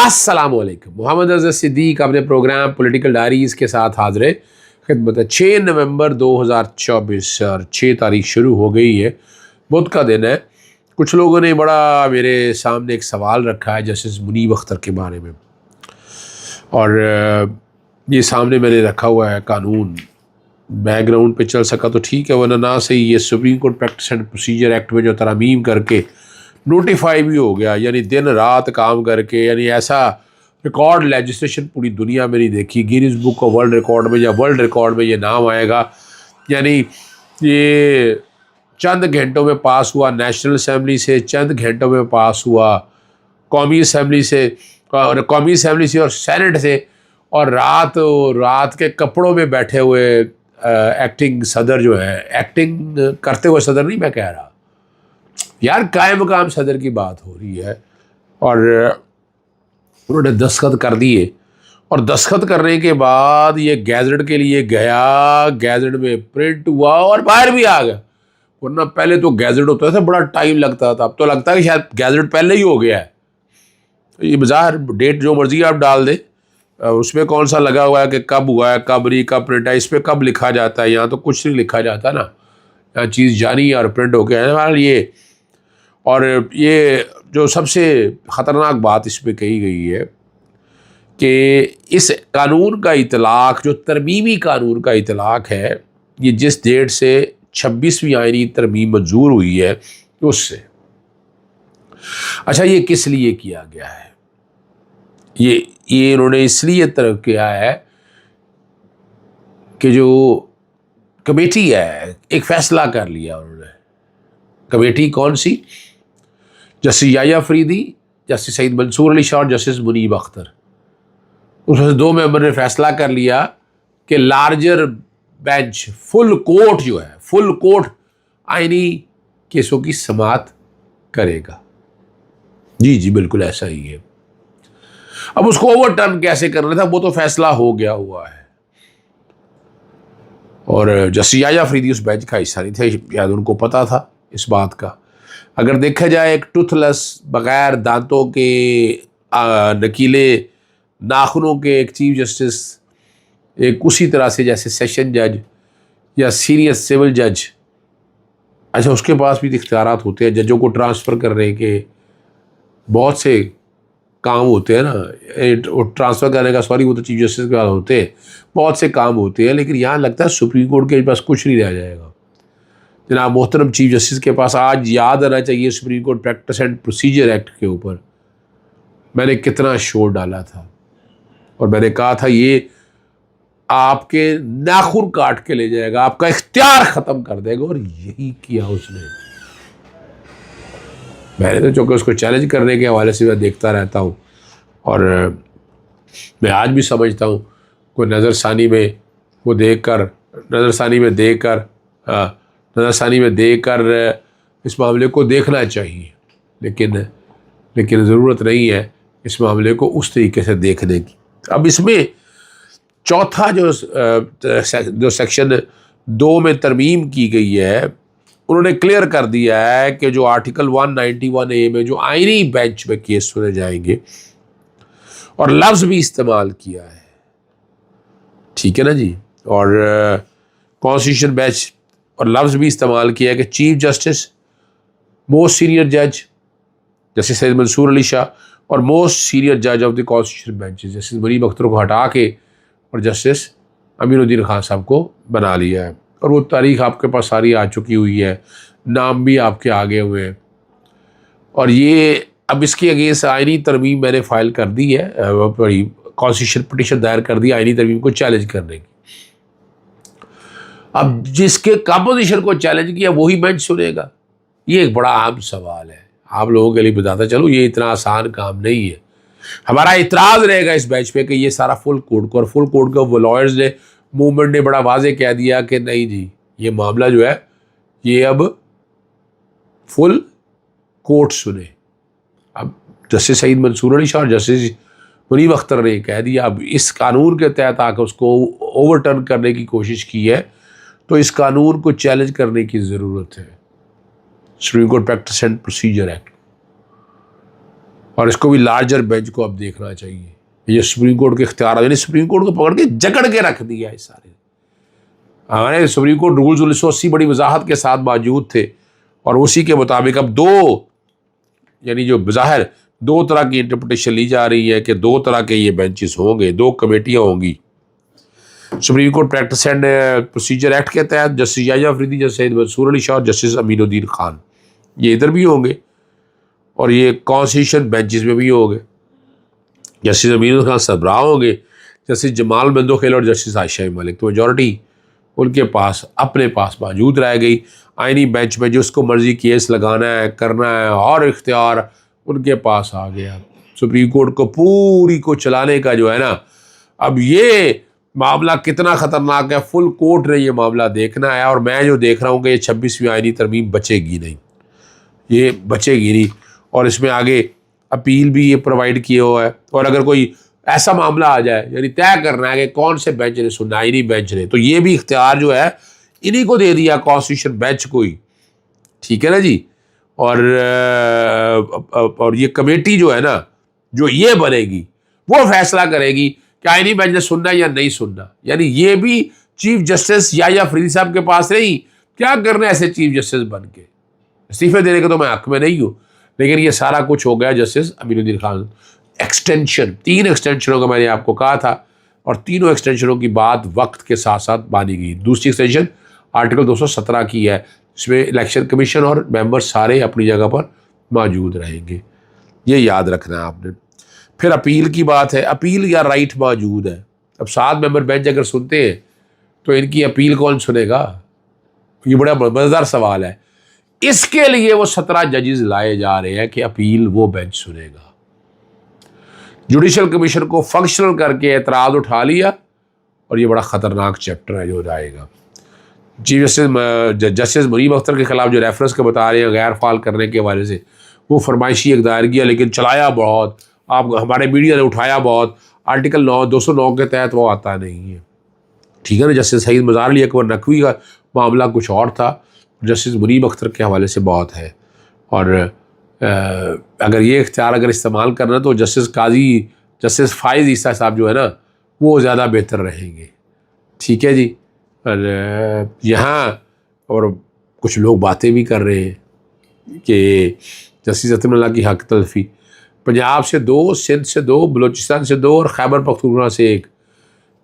السلام علیکم، محمد اظہر صدیق اپنے پروگرام پولیٹیکل ڈائریز کے ساتھ حاضر خدمت ہے۔ 6 نومبر 2024 اور 6 تاریخ شروع ہو گئی ہے، بدھ کا دن ہے۔ کچھ لوگوں نے بڑا میرے سامنے ایک سوال رکھا ہے جسٹس منیب اختر کے بارے میں، اور یہ سامنے میں نے رکھا ہوا ہے قانون، بیک گراؤنڈ پہ چل سکا تو ٹھیک ہے، ورنہ نہ سے یہ supreme court practice and procedure act میں جو ترامیم کر کے نوٹیفائی بھی ہو گیا، یعنی دن رات کام کر کے، یعنی ایسا ریکارڈ لیجسلیشن پوری دنیا میں نہیں دیکھی۔ Guinness book of world record میں یا ورلڈ ریکارڈ میں یہ نام آئے گا۔ یعنی یہ چند گھنٹوں میں پاس ہوا نیشنل اسمبلی سے، چند گھنٹوں میں پاس ہوا قومی اسمبلی سے اور سینٹ سے، اور رات کے کپڑوں میں بیٹھے ہوئے ایکٹنگ صدر جو ہے، ایکٹنگ کرتے ہوئے صدر نہیں میں کہہ رہا یار، قائم مقام صدر کی بات ہو رہی ہے، اور انہوں نے دستخط کر دیے، اور دستخط کرنے کے بعد یہ گیزٹ کے لیے گیا، گیزٹ میں پرنٹ ہوا اور باہر بھی آ گیا۔ ورنہ پہلے تو گیزٹ ہوتا تھا بڑا ٹائم لگتا تھا، اب تو لگتا ہے کہ شاید گیزٹ پہلے ہی ہو گیا ہے۔ یہ بظاہر ڈیٹ جو مرضی آپ ڈال دیں، اس میں کون سا لگا ہوا ہے کہ کب ہوا ہے، کب نہیں، کب پرنٹ ہے، اس پہ کب لکھا جاتا ہے؟ یہاں تو کچھ نہیں لکھا جاتا نا، یہاں چیز جانی ہے اور پرنٹ ہو کے یہ۔ اور یہ جو سب سے خطرناک بات اس پہ کہی گئی ہے کہ اس قانون کا اطلاق، جو ترمیمی قانون کا اطلاق ہے، یہ جس ڈیٹ سے 26ویں آئینی ترمیم منظور ہوئی ہے اس سے۔ اچھا، یہ کس لیے کیا گیا ہے؟ یہ انہوں نے اس لیے طرف کیا ہے کہ جو کمیٹی ہے، ایک فیصلہ کر لیا انہوں نے۔ کمیٹی کون سی؟ جسٹس یحییٰ افریدی، جسٹس سعید منصور علی شاہ اور جسٹس منیب اختر، اس میں سے 2 ممبر نے فیصلہ کر لیا کہ لارجر بینچ، فل کورٹ جو ہے، فل کورٹ آئینی کیسوں کی سماعت کرے گا۔ جی بالکل ایسا ہی ہے۔ اب اس کو اوور ٹرن کیسے کرنا تھا، وہ تو فیصلہ ہو گیا ہوا ہے، اور جسٹس یحییٰ افریدی اس بینچ کا حصہ نہیں تھے، شاید ان کو پتا تھا اس بات کا۔ اگر دیکھا جائے ایک ٹوتھ لیس، بغیر دانتوں کے، نکیلے ناخنوں کے ایک چیف جسٹس، ایک اسی طرح سے جیسے سیشن جج یا سینئر سول جج، اچھا اس کے پاس بھی اختیارات ہوتے ہیں ججوں کو ٹرانسفر کرنے کے، بہت سے کام ہوتے ہیں نا، ٹرانسفر کرنے کا، وہ تو چیف جسٹس کے پاس ہوتے ہیں، بہت سے کام ہوتے ہیں، لیکن یہاں لگتا ہے سپریم کورٹ کے پاس کچھ نہیں رہ جائے گا۔ جناب محترم چیف جسٹس کے پاس آج یاد آنا چاہیے supreme court practice and procedure act کے اوپر میں نے کتنا شور ڈالا تھا، اور میں نے کہا تھا یہ آپ کے ناخن کاٹ کے لے جائے گا، آپ کا اختیار ختم کر دے گا، اور یہی کیا اس نے۔ میں نے تو چونکہ اس کو چیلنج کرنے کے حوالے سے میں دیکھتا رہتا ہوں، اور میں آج بھی سمجھتا ہوں کوئی نظر ثانی میں دیکھ کر اس معاملے کو دیکھنا چاہیے، لیکن ضرورت نہیں ہے اس معاملے کو اس طریقے سے دیکھنے کی۔ اب اس میں چوتھا جو سیکشن 2 میں ترمیم کی گئی ہے، انہوں نے کلیئر کر دیا ہے کہ جو آرٹیکل 191A میں جو آئینی بینچ میں کیس سنے جائیں گے، اور لفظ بھی استعمال کیا ہے، ٹھیک ہے نا جی، اور کانسٹیٹیوشن بینچ اور لفظ بھی استعمال کیا ہے کہ چیف جسٹس، موسٹ سینئر جج جسٹس سعید منصور علی شاہ، اور موسٹ سینئر جج of the constitution bench justice Munib Akhtar کو ہٹا کے اور جسٹس امین الدین خان صاحب کو بنا لیا ہے، اور وہ تاریخ آپ کے پاس ساری آ چکی ہوئی ہے، نام بھی آپ کے آگے ہوئے ہیں، اور یہ اب اس کی اگینسٹ آئینی ترمیم میں نے فائل کر دی ہے، کانسٹیٹیوشن پٹیشن دائر کر دی آئینی ترمیم کو چیلنج کرنے کی۔ اب جس کے کمپوزیشن کو چیلنج کیا وہی بینچ سنے گا، یہ ایک بڑا اہم سوال ہے، آپ لوگوں کے لیے بتاتا چلو یہ اتنا آسان کام نہیں ہے۔ ہمارا اعتراض رہے گا اس بینچ پہ کہ یہ سارا فل کورٹ کو، اور فل کورٹ کو وہ لائرز نے، موومنٹ نے بڑا واضح کہہ دیا کہ نہیں جی، یہ معاملہ جو ہے یہ اب فل کورٹ سنے۔ اب جسٹس سعید منصور علی شاہ اور جسٹس منیب اختر نے کہہ دیا، اب اس قانون کے تحت آ کے اس کو اوور ٹرن کرنے کی کوشش کی ہے، تو اس قانون کو چیلنج کرنے کی ضرورت ہے، supreme court practice and procedure act. اور اس کو بھی لارجر بینچ کو اب دیکھنا چاہیے. یہ سپریم کورٹ کے اختیارات، یعنی سپریم کورٹ کو پکڑ کے جکڑ کے رکھ دیا ہے سارے. ہمارے سپریم کورٹ رولز 1980 بڑی وضاحت کے ساتھ موجود تھے، اور اسی کے مطابق اب یعنی جو بظاہر 2 طرح کی انٹرپریٹیشن لی جا رہی ہے کہ 2 طرح کے یہ بینچز ہوں گے، 2 کمیٹیاں ہوں گی. Supreme court practice and procedure act کے تحت جسٹس یحییٰ افریدی، جسٹس سید منصور علی شاہ اور جسٹس امین الدین خان یہ ادھر بھی ہوں گے، اور یہ کانسٹیٹیوشن بینچز میں بھی ہوں گے. جسٹس امین الدین خان سربراہ ہوں گے، جسٹس جمال مندوخیل اور جسٹس عائشہ ملک. تو میجورٹی ان کے پاس اپنے پاس موجود رہ گئی. آئینی بینچ میں جس کو مرضی کیس لگانا ہے، کرنا ہے، اور اختیار ان کے پاس آ گیا. سپریم کورٹ کو پوری کو چلانے کا جو ہے نا، اب یہ معاملہ کتنا خطرناک ہے، فل کورٹ نے یہ معاملہ دیکھنا ہے. اور میں جو دیکھ رہا ہوں کہ یہ 26ویں آئینی ترمیم بچے گی نہیں، یہ بچے گی نہیں. اور اس میں آگے اپیل بھی یہ پرووائڈ کیے ہوا ہے. اور اگر کوئی ایسا معاملہ آ جائے، یعنی طے کرنا ہے کہ کون سے بینچ نے سننا، آئینی بینچ نے، تو یہ بھی اختیار جو ہے انہی کو دے دیا، کانسٹیٹیوشن بینچ کو ہی. ٹھیک ہے نا جی. اور یہ کمیٹی جو ہے نا، جو یہ بنے گی، وہ فیصلہ کرے گی کہ آئینی بینچ نے سننا یا نہیں سننا. یعنی یہ بھی چیف جسٹس یحییٰ افریدی صاحب کے پاس نہیں. کیا کرنا ہے ایسے چیف جسٹس بن کے؟ استعفے دینے کے تو میں حق میں نہیں ہوں، لیکن یہ سارا کچھ ہو گیا جسٹس امین الدین خان. ایکسٹینشن، 3 ایکسٹینشنوں کا میں نے آپ کو کہا تھا، اور تینوں ایکسٹینشنوں کی بات وقت کے ساتھ ساتھ مانی گئی. دوسری ایکسٹینشن آرٹیکل 217 کی ہے، اس میں الیکشن کمیشن اور ممبر سارے اپنی جگہ پر موجود رہیں گے. یہ یاد رکھنا ہے آپ نے. پھر اپیل کی بات ہے. اپیل یا رائٹ موجود ہے. اب 7 ممبر بینچ اگر سنتے ہیں تو ان کی اپیل کون سنے گا؟ یہ بڑا مزیدار سوال ہے. اس کے لیے وہ 17 ججز لائے جا رہے ہیں کہ اپیل وہ بینچ سنے گا. جوڈیشل کمیشن کو فنکشنل کر کے اعتراض اٹھا لیا، اور یہ بڑا خطرناک چیپٹر ہے جو جائے گا. چیف جسٹس منیب اختر کے خلاف جو ریفرنس کے بتا رہے ہیں غیر فعال کرنے کے حوالے سے، وہ فرمائشی ایک دائر کیا، لیکن چلایا بہت، آپ ہمارے میڈیا نے اٹھایا بہت. آرٹیکل 209 کے تحت وہ آتا نہیں ہے. ٹھیک ہے نا. جسٹس سعید مظہر علی اکبر نقوی کا معاملہ کچھ اور تھا، جسٹس منیب اختر کے حوالے سے بہت ہے. اور اگر یہ اختیار اگر استعمال کرنا تو جسٹس فائز عیسیٰ صاحب جو ہے نا، وہ زیادہ بہتر رہیں گے. ٹھیک ہے جی. اور یہاں اور کچھ لوگ باتیں بھی کر رہے ہیں کہ جسٹس اطمین اللہ کی حق تلفی، پنجاب سے 2، سندھ سے 2، بلوچستان سے 2 اور خیبر پختونخوا سے 1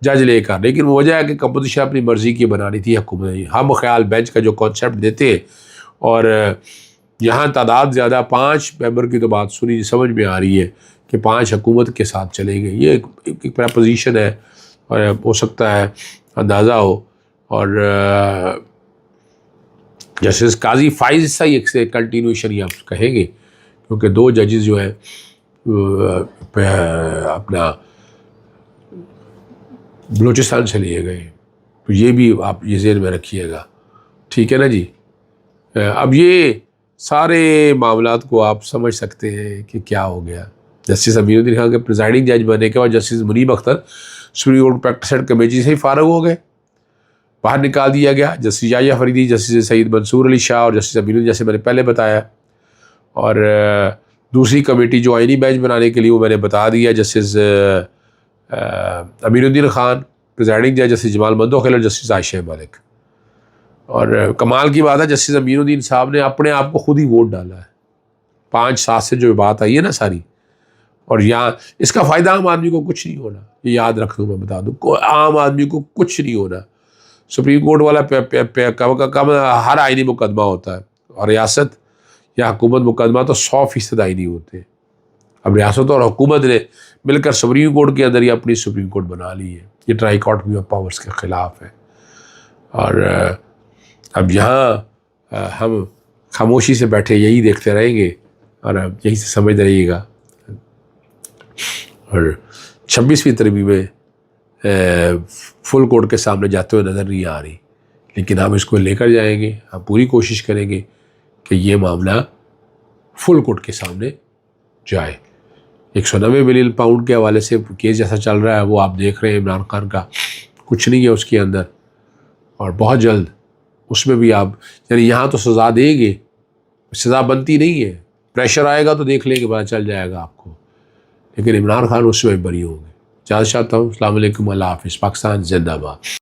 جج لے کر. لیکن وجہ ہے کہ کمپوزیشن اپنی مرضی کی بنانی تھی حکومت نے. ہم خیال بینچ کا جو کانسیپٹ دیتے ہیں، اور یہاں تعداد زیادہ 5 ممبر کی تو بات سنی سمجھ میں آ رہی ہے کہ 5 حکومت کے ساتھ چلیں گے. یہ ایک پریپوزیشن ہے، اور ہو سکتا ہے اندازہ ہو. اور جسٹس قاضی فائز سے ایک سے کنٹینیوشن ہی آپ کہیں گے، کیونکہ 2 ججز جو ہیں اپنا بلوچستان سے لیے گئے. تو یہ بھی آپ یہ ذہن میں رکھیے گا. ٹھیک ہے نا جی. اب یہ سارے معاملات کو آپ سمجھ سکتے ہیں کہ کیا ہو گیا. جسٹس امین الدین خان کے پریزائڈنگ جج بننے کے بعد justice Munib Akhtar supreme court practice and committee سے ہی فارغ ہو گئے، باہر نکال دیا گیا. جسٹس یحییٰ افریدی، جسٹس سید منصور علی شاہ اور جسٹس امین الدین، جیسے میں نے پہلے بتایا. اور دوسری کمیٹی جو آئینی بینچ بنانے کے لیے، وہ میں نے بتا دیا، جسٹس امین الدین خان پریزائڈنگ جج، جسٹس جمال مندوخیل اور جسٹس عائشہ ملک. اور کمال کی بات ہے، جسٹس امین الدین صاحب نے اپنے آپ کو خود ہی ووٹ ڈالا ہے. 5-7 سے جو بات آئی ہے نا ساری، اور یہاں اس کا فائدہ عام آدمی کو کچھ نہیں ہونا. یہ یاد رکھ دوں، میں بتا دوں، عام آدمی کو کچھ نہیں ہونا. سپریم کورٹ والا کم ہر آئینی مقدمہ ہوتا ہے، اور ریاست یا حکومت مقدمہ تو 100% آئینی ہوتے ہیں. اب ریاست اور حکومت نے مل کر سپریم کورٹ کے اندر ہی اپنی سپریم کورٹ بنا لی ہے. یہ ٹرائی کاٹمی آف پاورز کے خلاف ہے. اور اب یہاں ہم خاموشی سے بیٹھے یہی دیکھتے رہیں گے، اور اب یہی سے سمجھتے رہیے گا. اور 26ویں ترمیم میں فل کورٹ کے سامنے جاتے ہوئے نظر نہیں آ رہی، لیکن ہم اس کو لے کر جائیں گے. ہم پوری کوشش کریں گے کہ یہ معاملہ فل کورٹ کے سامنے جائے. 190 ملین پاؤنڈ کے حوالے سے کیس جیسا چل رہا ہے، وہ آپ دیکھ رہے ہیں عمران خان کا، کچھ نہیں ہے اس کے اندر. اور بہت جلد اس میں بھی آپ، یعنی یہاں تو سزا دیں گے، سزا بنتی نہیں ہے. پریشر آئے گا تو دیکھ لیں کہ پتہ چل جائے گا آپ کو، لیکن عمران خان اس میں بری ہوں گے۔ اجازت چاہتا ہوں، السلام علیکم، اللہ حافظ، پاکستان زندہ باد۔